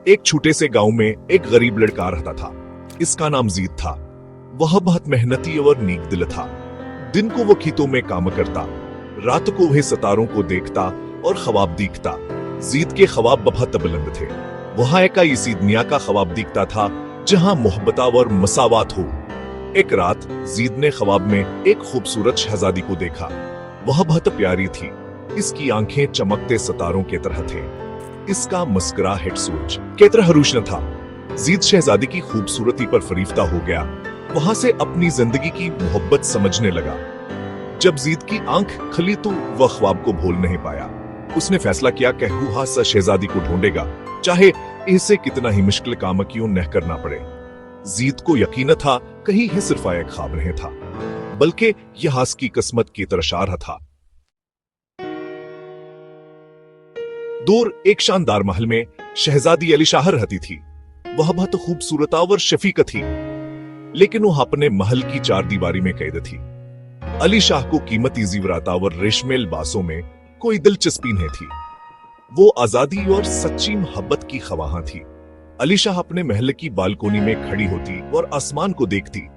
एक छोटे से गांव में एक गरीब लड़का रहता था। इसका नाम जीद था। वह बहुत मेहनती और नेक दिल था। दिन को वो खेतों में काम करता, रात को वह सितारों को देखता और ख्वाब देखता। जीद के ख्वाब बहुत बुलंद थे। वह एक ऐसी दुनिया का ख्वाब देखता था जहां मोहब्बत और मसावत हो। एक रात जीद ने ख्वाब में एक खूबसूरत शहजादी को देखा। वह बहुत प्यारी थी। इसकी आंखें चमकते सितारों की तरह थे। इसका मुस्कुराहट सूरज की तरह रोशन था। जीद शहजादी की खूबसूरती पर फरीफ्ता हो गया। वहां से अपनी जिंदगी की मोहब्बत समझने लगा। जब जीद की आंख खुली तो वह ख्वाब को भूल नहीं पाया। उसने फैसला किया कि हुआ सा शहजादी को ढूंढेगा, चाहे इसे कितना ही मुश्किल काम क्यों न करना पड़े। जीद को यकीन था कहीं है सिर्फ एक ख्वाब नहीं था, बल्कि यह उसकी किस्मत की तरशा रहा था। दूर एक शानदार महल में शहजादी अलीशाह रहती थी। वह बहुत खूबसूरत और शफीक थी, लेकिन वह अपने महल की चार दीवारी में कैद थी। अलीशाह को कीमती ज़ेवरात और रेशमी लिबासों में कोई दिलचस्पी नहीं थी। वो आजादी और सच्ची मोहब्बत की ख्वाहां थी। अलीशाह अपने महल की बालकोनी में खड़ी होती और आसमान को देखती।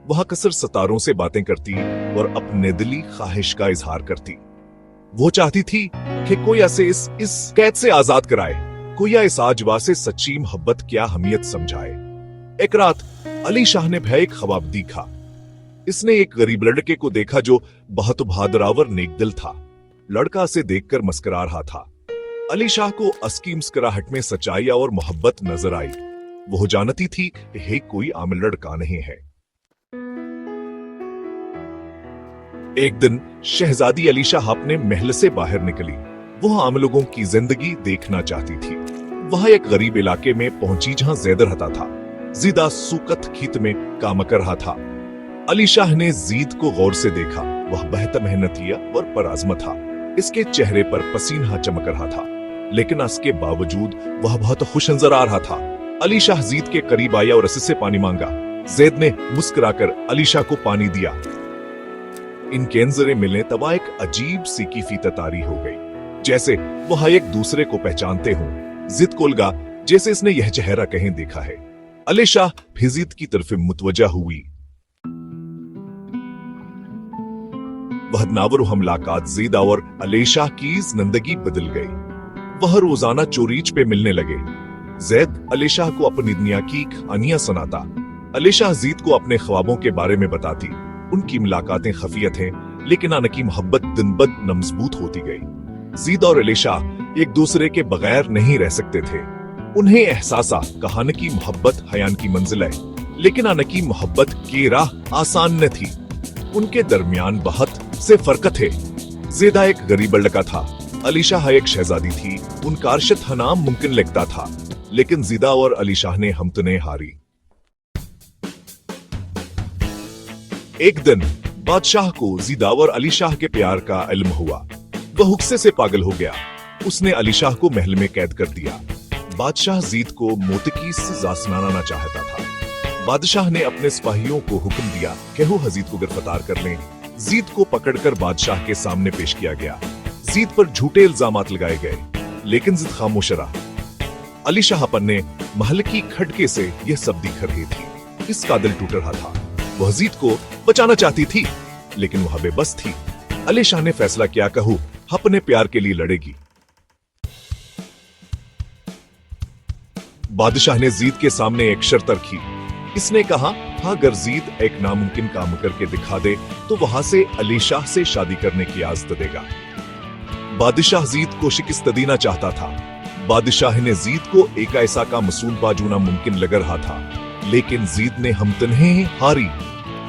वह अक्सर सितारों से बातें करती और अपने दिली ख्वाहिश का इजहार करती। वो चाहती थी कि कोई ऐसे इस कैद से आजाद कराए, कोई इस आजवा से सच्ची मोहब्बत क्या अहमियत समझाए। एक रात अलीशाह ने भय एक ख्वाब देखा। इसने एक गरीब लड़के को देखा जो बहुत बहादुर और नेक दिल था। लड़का उसे देखकर मुस्कुरा रहा था। अलीशाह को उसकी मुस्कुराहट में सच्चाई और मोहब्बत नजर आई। वो जानती थी कि कोई आम लड़का नहीं है। एक दिन शहजादी अलीशाह अपने महल से बाहर निकली। वह आम लोगों की जिंदगी देखना चाहती थी। वह एक गरीब इलाके में पहुंची जहां ज़ैद रहता था। ज़ीदा सूकत खेत में काम कर रहा था। अलीशाह ने जीद को गौर से देखा। वह बेहद मेहनती और पराज़म था। इसके चेहरे पर पसीना चमक रहा था, लेकिन इसके बावजूद वह बहुत खुश नजर आ रहा था। अलीशाह जीद के करीब आया और उससे पानी मांगा। ज़ैद ने मुस्कुराकर अलीशाह को पानी दिया। इनके नजरें मिलने तब एक अजीब सी की फीततारी हो गई, जैसे वह एक दूसरे को पहचानते हों। ज़िद को लगा जैसे इसने यह चेहरा कहीं देखा है। अलीशाह फिर ज़िद की तरफ मुतवज्जा हुई। वह नावर मुलाकात ज़िद और अलीशाह की जिंदगी बदल गई। वह रोजाना चोरीच पे मिलने लगे। ज़ैद अलीशाह को अपनी दुनिया की कहानियां सुनाता। अलीशाह ज़िद को अपने ख्वाबों के बारे में बताती। उनकी मुलाकातें खफिया थे, लेकिन उनकी मोहब्बत दिन ब दिन मजबूत होती गई। ज़िद और अलीशाह एक दूसरे के बगैर नहीं रह सकते थे। उन्हें एहसासा कहान की मोहब्बत हयान की मंजिल है, लेकिन उनकी मोहब्बत की राह आसान न थी। उनके दरमियान बहुत से फर्क थे। ज़िद एक गरीब लड़का था। अलीशाह एक शहजादी थी। उनका अर्शद नाम मुमकिन लगता था, लेकिन ज़िदा और अलीशाह ने हमतने हारी। एक दिन बादशाह को ज़िदा और अलीशाह के प्यार का इल्म हुआ। वह गुस्से से पागल हो गया। उसने अलीशाह को महल में कैद कर दिया। बादशाह ज़िद को मौत की सजा सुनाना चाहता था। बादशाह ने अपने सिपाहियों को हुक्म दिया कि वो ज़िद को गिरफ्तार कर लें। ज़िद को पकड़कर बादशाह के सामने पेश किया गया। ज़िद पर झूठे इल्जामात लगाए गए, लेकिन ज़िद खामोश रहा। अलीशाह अपने महल की खिड़की से यह सब दिख रही थी। इसका दिल टूट रहा था। वह ज़िद को बचाना चाहती थी, लेकिन वह बेबस थी। अलीशाह ने फैसला किया कि वो अपने प्यार के लिए लड़ेगी। बादशाह ने ज़िद के सामने एक शर्त रखी। इसने कहा, अगर ज़िद एक नामुमकिन काम करके दिखा दे तो वहां से अलीशाह से शादी करने की इजाजत देगा। बादशाह ज़िद को शिकस्त देना चाहता था। बादशाह ने ज़िद को एक ऐसा का मसूल बाजूना मुमकिन लग रहा था, लेकिन ज़िद ने हमतने हारी।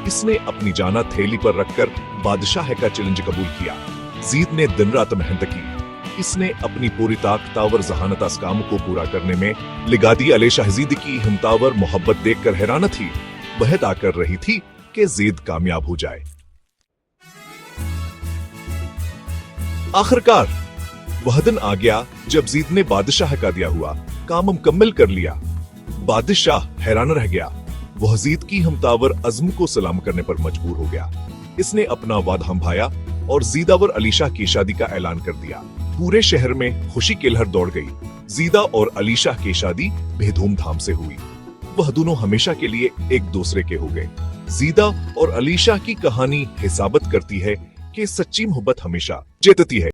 इसने अपनी जाना थैली पर रखकर बादशाह का चैलेंज कबूल किया। ज़िद ने दिन रात मेहनत की। इसने अपनी पूरी ताकत और जहानत इस काम को पूरा करने में लगा दी। अलीशाह ज़िद की हिम्मत और मोहब्बत देखकर हैरान थी। वह अदा कर रही थी कि ज़िद कामयाब हो जाए। आखिरकार वह दिन आ गया जब ज़िद ने बादशाह का दिया हुआ काम मुकम्मल कर लिया। बादशाह हैरान रह गया। वह ज़िद की हमतावर अज़्म को सलाम करने पर मजबूर हो गया। इसने अपना वादा निभाया और ज़िद और अलीशाह की शादी का ऐलान कर दिया। पूरे शहर में खुशी की लहर दौड़ गई। जीदा और अलीशा की शादी बेधूमधाम से हुई। वह दोनों हमेशा के लिए एक दूसरे के हो गए। जीदा और अलीशा की कहानी हिसाबत करती है कि सच्ची मोहब्बत हमेशा जीतती है।